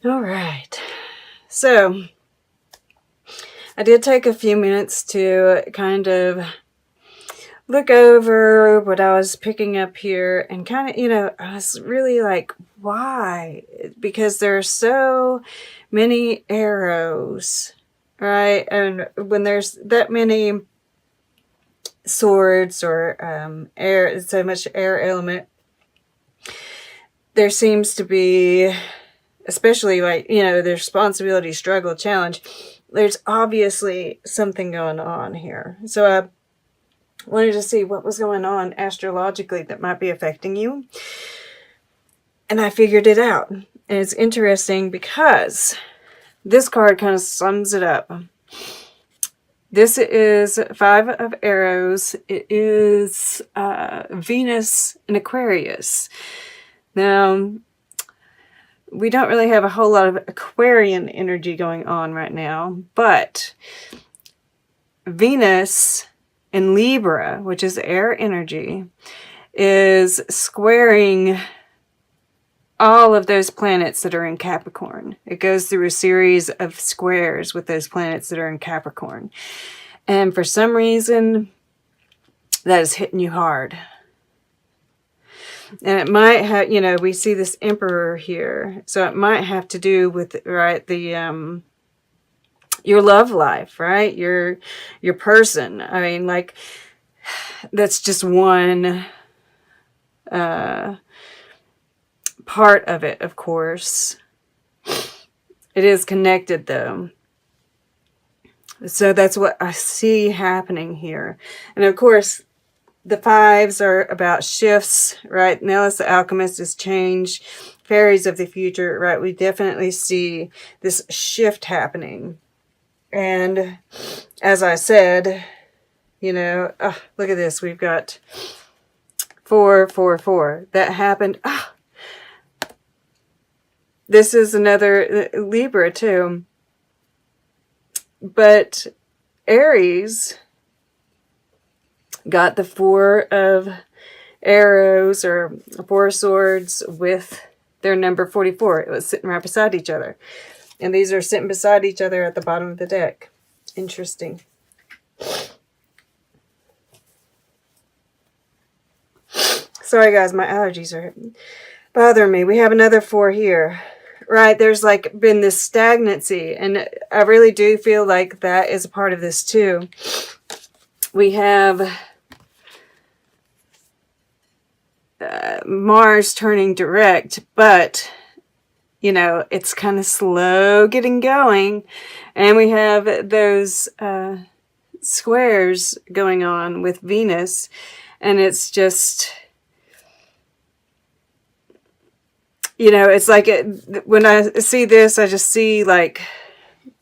All right. So I did take a few minutes to kind of look over what I was picking up here and kind of, I was really like, why? Because there are so many arrows, right? And when there's that many swords or air, so much air element, there seems to be, especially like, the responsibility, struggle, challenge, there's obviously something going on here. So I wanted to see what was going on astrologically that might be affecting you. And I figured it out. And it's interesting because this card kind of sums it up. This is 5 of arrows. It is Venus in Aquarius. Now, we don't really have a whole lot of Aquarian energy going on right now, but Venus in Libra, which is air energy, is squaring all of those planets that are in Capricorn. It goes through a series of squares with those planets that are in Capricorn. And for some reason, that is hitting you hard. And it might have, we see this Emperor here. So it might have to do with, right, the your love life, right? Your person. I mean, like, that's just one part of it, of course. It is connected, though. So that's what I see happening here. And of course, the 5s are about shifts, right? Nellis the Alchemist is change. Fairies of the future, right? We definitely see this shift happening. And as I said, look at this. We've got 4, 4, 4. That happened. This is another Libra too. But Aries got the 4 of arrows or 4 swords with their number 44. It was sitting right beside each other. And these are sitting beside each other at the bottom of the deck. Interesting. Sorry guys, my allergies are bothering me. We have another 4 here. Right, there's like been this stagnancy, and I really do feel like that is a part of this too. We have Mars turning direct, but it's kind of slow getting going, and we have those squares going on with Venus, and it's just, it's like when I see this, I just see like,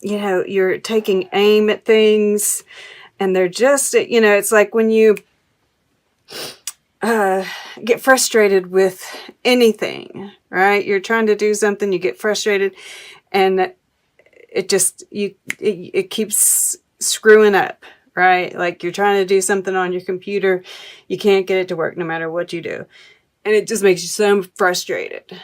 you're taking aim at things, and they're just, it's like when you get frustrated with anything, right? You're trying to do something, you get frustrated, and it keeps screwing up, right? Like you're trying to do something on your computer, you can't get it to work no matter what you do. And it just makes you so frustrated.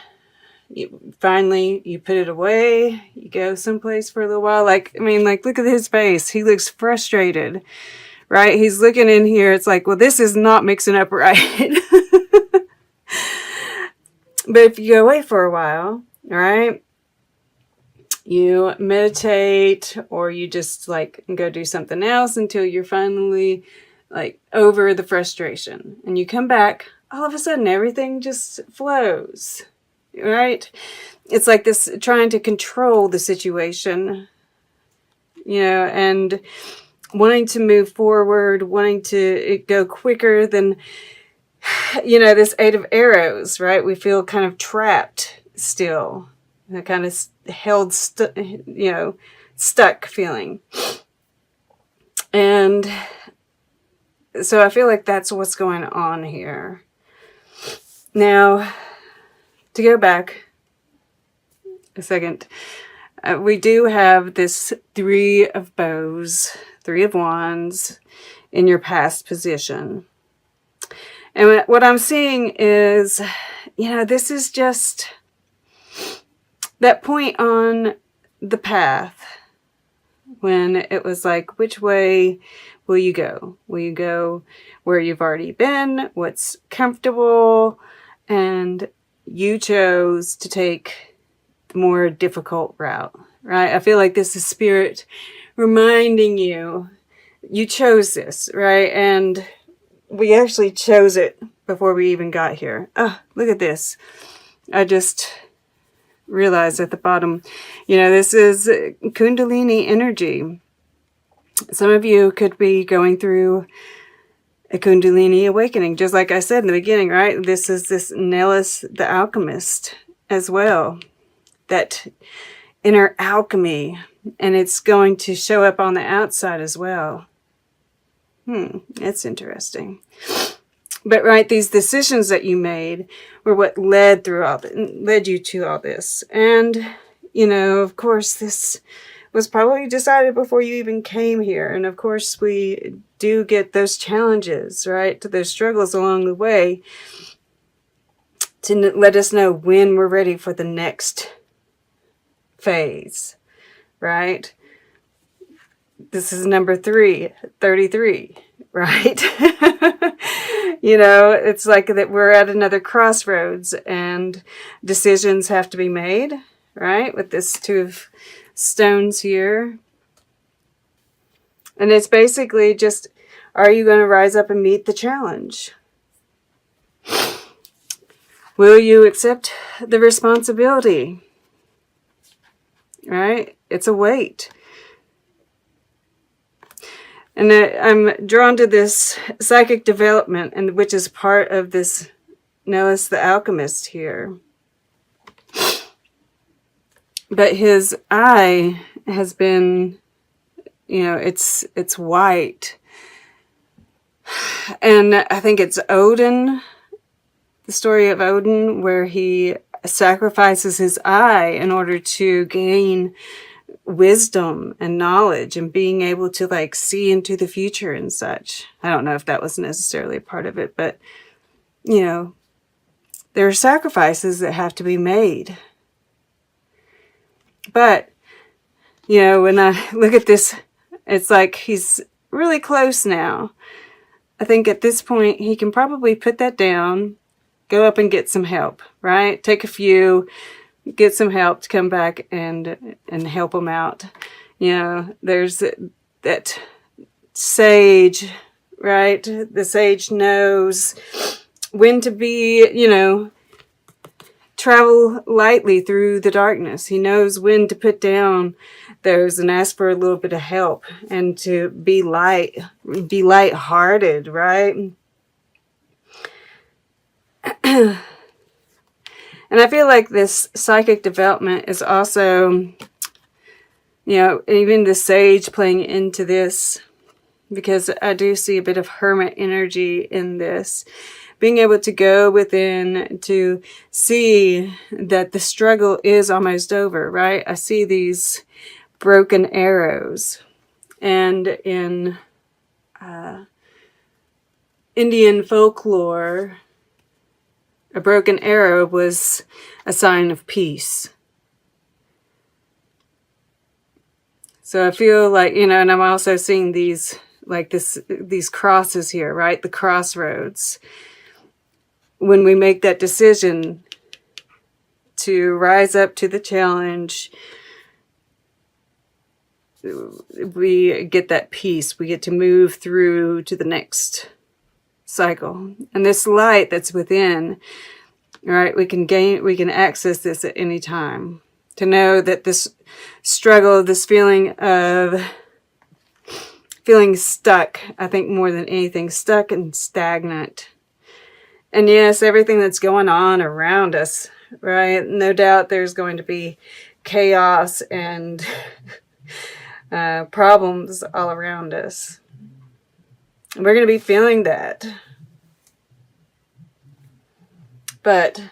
Finally, you put it away, you go someplace for a little while. Like, look at his face. He looks frustrated, right? He's looking in here. It's like, well, this is not mixing up right. But if you go away for a while, all right, you meditate or you just like go do something else until you're finally like over the frustration. And you come back, all of a sudden, everything just flows. Right? It's like this trying to control the situation, and wanting to move forward, wanting to go quicker than, this 8 of arrows, right? We feel kind of trapped still, kind of held, stuck feeling. And so I feel like that's what's going on here. Now, to go back a second, we do have this 3 of bows, 3 of wands in your past position. And what I'm seeing is, this is just that point on the path when it was like, which way will you go? Will you go where you've already been? What's comfortable? And you chose to take the more difficult route, right? I feel like this is Spirit reminding you, you chose this, right? And we actually chose it before we even got here. Oh, look at this. I just realized at the bottom, this is Kundalini energy. Some of you could be going through a Kundalini awakening, just like I said in the beginning, right? This is this Nellis the alchemist as well. That inner alchemy, and it's going to show up on the outside as well. That's interesting. But right, these decisions that you made were what led you to all this. And, of course, this was probably decided before you even came here. And of course, we do get those challenges, right? Those struggles along the way to let us know when we're ready for the next phase, right? This is number 33, right? It's like that we're at another crossroads and decisions have to be made, right? With this 2 of stones here. And it's basically just, are you going to rise up and meet the challenge? Will you accept the responsibility? Right? It's a weight. And I'm drawn to this psychic development, and which is part of this Nellis the alchemist here. But his eye has been, it's white. And I think it's Odin, the story of Odin, where he sacrifices his eye in order to gain wisdom and knowledge and being able to see into the future and such. I don't know if that was necessarily a part of it, but there are sacrifices that have to be made. But when I look at this, it's like he's really close now. I think at this point he can probably put that down, go up and get some help, right? Take a few, get some help to come back and help them out. There's that sage, right? The sage knows when to be, travel lightly through the darkness. He knows when to put down those and ask for a little bit of help and to be lighthearted, right? And I feel like this psychic development is also, even the sage playing into this, because I do see a bit of hermit energy in this. Being able to go within to see that the struggle is almost over, right? I see these broken arrows. And in Indian folklore, a broken arrow was a sign of peace. So I feel like, and I'm also seeing these crosses here, right? The crossroads. When we make that decision to rise up to the challenge, we get that peace. We get to move through to the next cycle. And this light that's within, right, we can access this at any time. To know that this struggle, this feeling of feeling stuck, I think more than anything, stuck and stagnant. And yes, everything that's going on around us, right? No doubt there's going to be chaos and problems all around us. We're going to be feeling that. But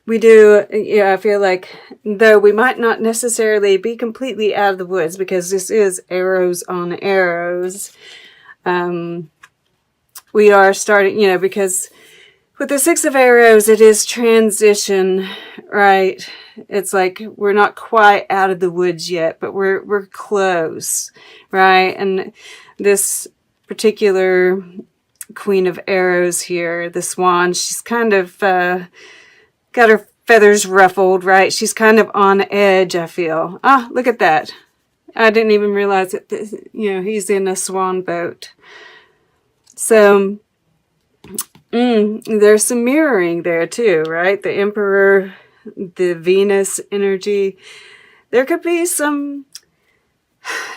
we do, I feel like, though we might not necessarily be completely out of the woods, because this is arrows on arrows, we are starting, because With the Six of Arrows, it is transition, right? It's like we're not quite out of the woods yet, but we're close, right? And this particular Queen of Arrows here, the swan, she's kind of got her feathers ruffled, right? She's kind of on edge, I feel. Ah, look at that. I didn't even realize that, he's in a swan boat. So there's some mirroring there too, right? The Emperor, the Venus energy. There could be some,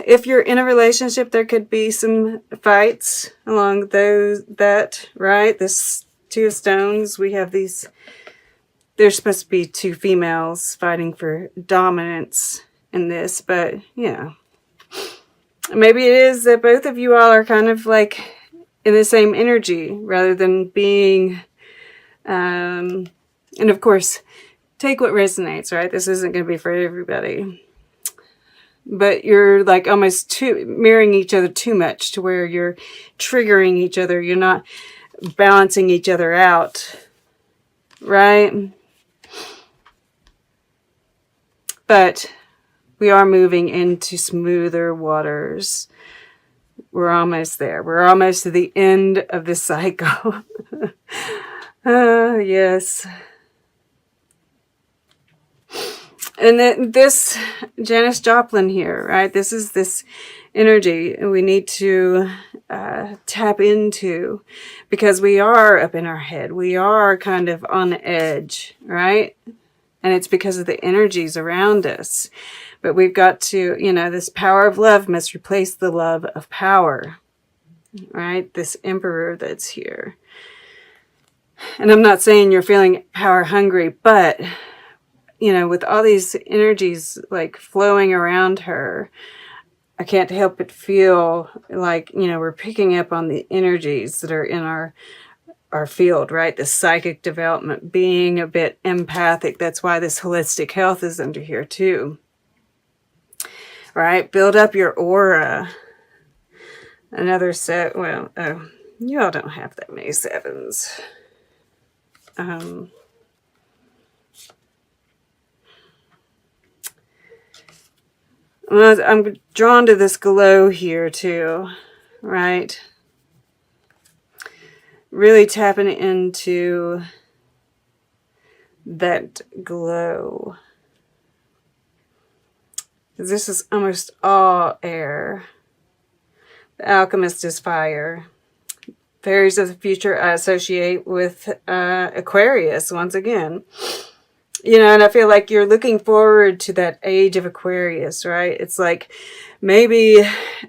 if you're in a relationship, there could be some fights along right? This Two of Stones, we have these, there's supposed to be two females fighting for dominance in this, but maybe it is that both of you all are kind of like in the same energy rather than being, and of course, take what resonates, right? This isn't going to be for everybody. But you're like almost mirroring each other too much to where you're triggering each other. You're not balancing each other out, right? But we are moving into smoother waters. We're almost there. We're almost to the end of the cycle. Yes. And then this Janis Joplin here, right? This is this energy we need to tap into, because we are up in our head. We are kind of on the edge, right? And it's because of the energies around us. But we've got to, this power of love must replace the love of power, right? This Emperor that's here. And I'm not saying you're feeling power hungry, but, with all these energies like flowing around her, I can't help but feel like, we're picking up on the energies that are in our field, right? The psychic development, being a bit empathic. That's why this holistic health is under here too. Right? Build up your aura. Another set. Well, you all don't have that many sevens. Well, I'm drawn to this glow here too, right? Really tapping into that glow. This is almost all air. The Alchemist is fire. Fairies of the future I associate with Aquarius once again. And I feel like you're looking forward to that age of Aquarius, right? It's like maybe,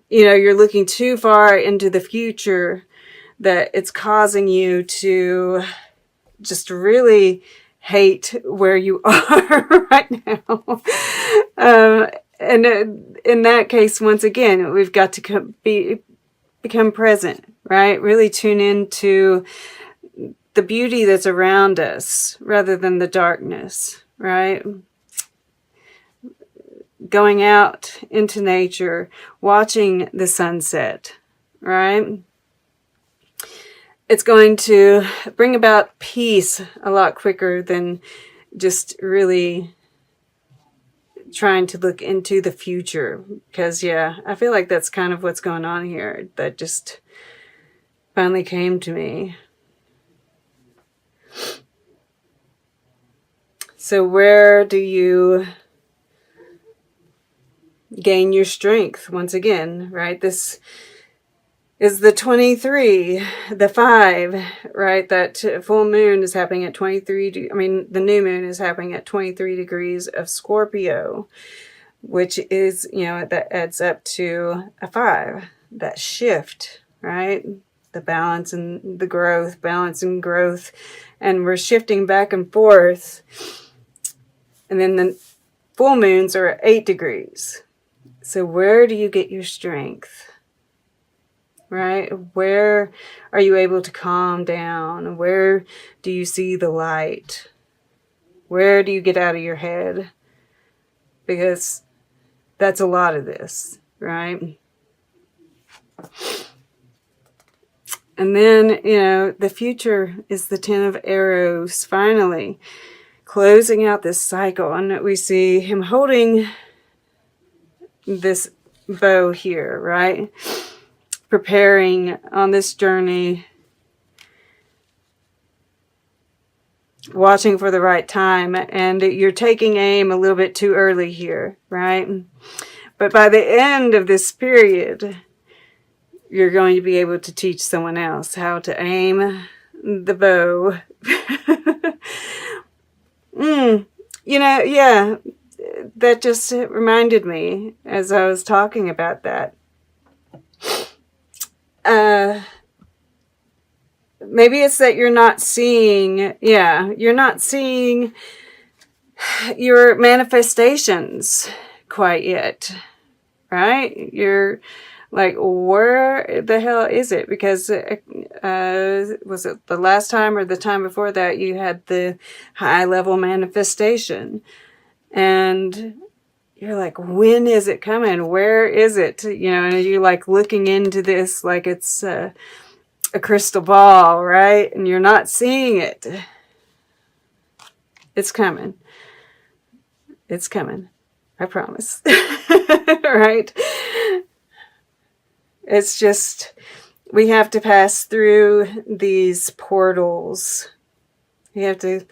you're looking too far into the future that it's causing you to just really hate where you are right now. And in that case, once again, we've got to become present, right? Really tune into the beauty that's around us rather than the darkness, right? Going out into nature, watching the sunset, right? It's going to bring about peace a lot quicker than just really trying to look into the future. Because, I feel like that's kind of what's going on here. That just finally came to me. So where do you gain your strength? Once again, right? This is the 23, the 5, right? That full moon is happening at 23. The new moon is happening at 23 degrees of Scorpio, which is, that adds up to a 5. That shift, right? The balance and the growth, balance and growth. And we're shifting back and forth. And then the full moons are at 8 degrees. So where do you get your strength? Right? Where are you able to calm down? Where do you see the light? Where do you get out of your head? Because that's a lot of this, right? And then, you know, the future is the 10 of arrows, finally closing out this cycle. And we see him holding this bow here, right? Preparing on this journey, watching for the right time. And you're taking aim a little bit too early here, right? But by the end of this period, you're going to be able to teach someone else how to aim the bow. You know, yeah, that just reminded me as I was talking about that. Maybe it's that you're not seeing, you're not seeing your manifestations quite yet, right? You're like, where the hell is it? Because was it the last time or the time before that you had the high level manifestation? And you're like, when is it coming? Where is it? You know, and you're like looking into this like it's a crystal ball, right? And you're not seeing it. It's coming. It's coming. I promise. Right? It's just, we have to pass through these portals. We have to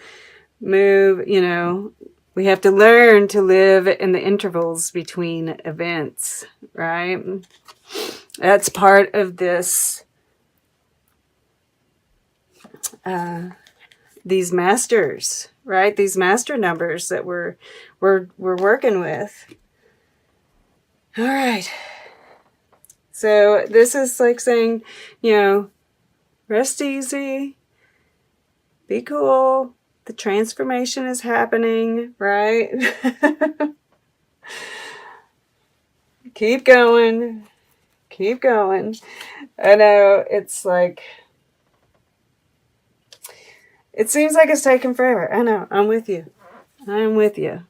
move, you know, we have to learn to live in the intervals between events, right? That's part of this, these masters, right? These master numbers that we're working with. All right. So this is like saying, you know, rest easy, be cool. The transformation is happening, right? Keep going. Keep going. I know it's like, it seems like it's taking forever. I know. I'm with you. I'm with you.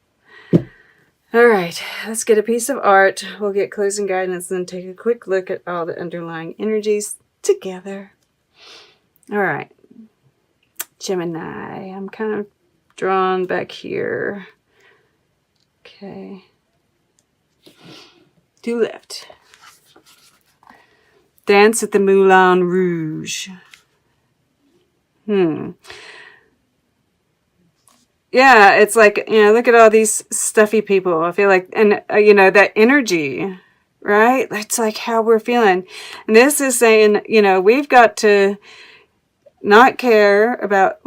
All right, let's get a piece of art. We'll get closing guidance and take a quick look at all the underlying energies together. All right, Gemini. I'm kind of drawn back here. Okay. To left. Dance at the Moulin Rouge. Yeah, it's like, you know, look at all these stuffy people. I feel like, and, you know, that energy, right? That's like how we're feeling. And this is saying, you know, we've got to not care about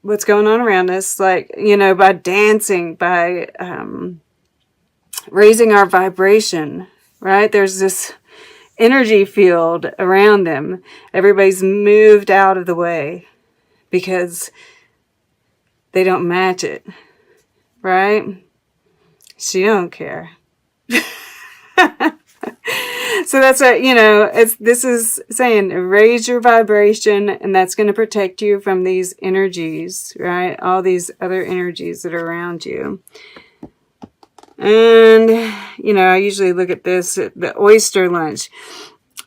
what's going on around us, like, you know, by dancing, by raising our vibration, right? There's this energy field around them. Everybody's moved out of the way because they don't match it, right? She don't care. So that's a, you know, this is saying raise your vibration, and that's going to protect you from these energies, right? All these other energies that are around you. And, you know, I usually look at this, the oyster lunch.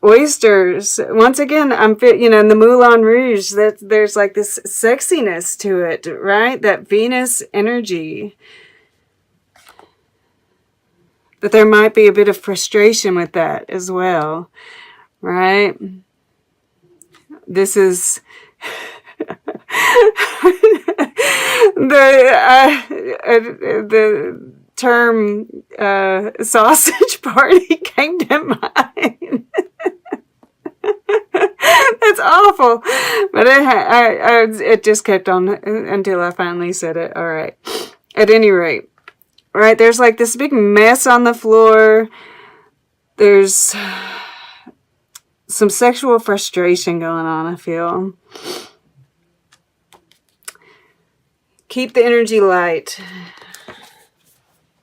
Oysters, once again, you know, in the Moulin Rouge, that there's like this sexiness to it, right? That Venus energy. But there might be a bit of frustration with that as well, right? This is the term sausage party came to mind. That's awful, but it just kept on until I finally said it. All right. At any rate, right, there's like this big mess on the floor. There's some sexual frustration going on, I feel. Keep the energy light.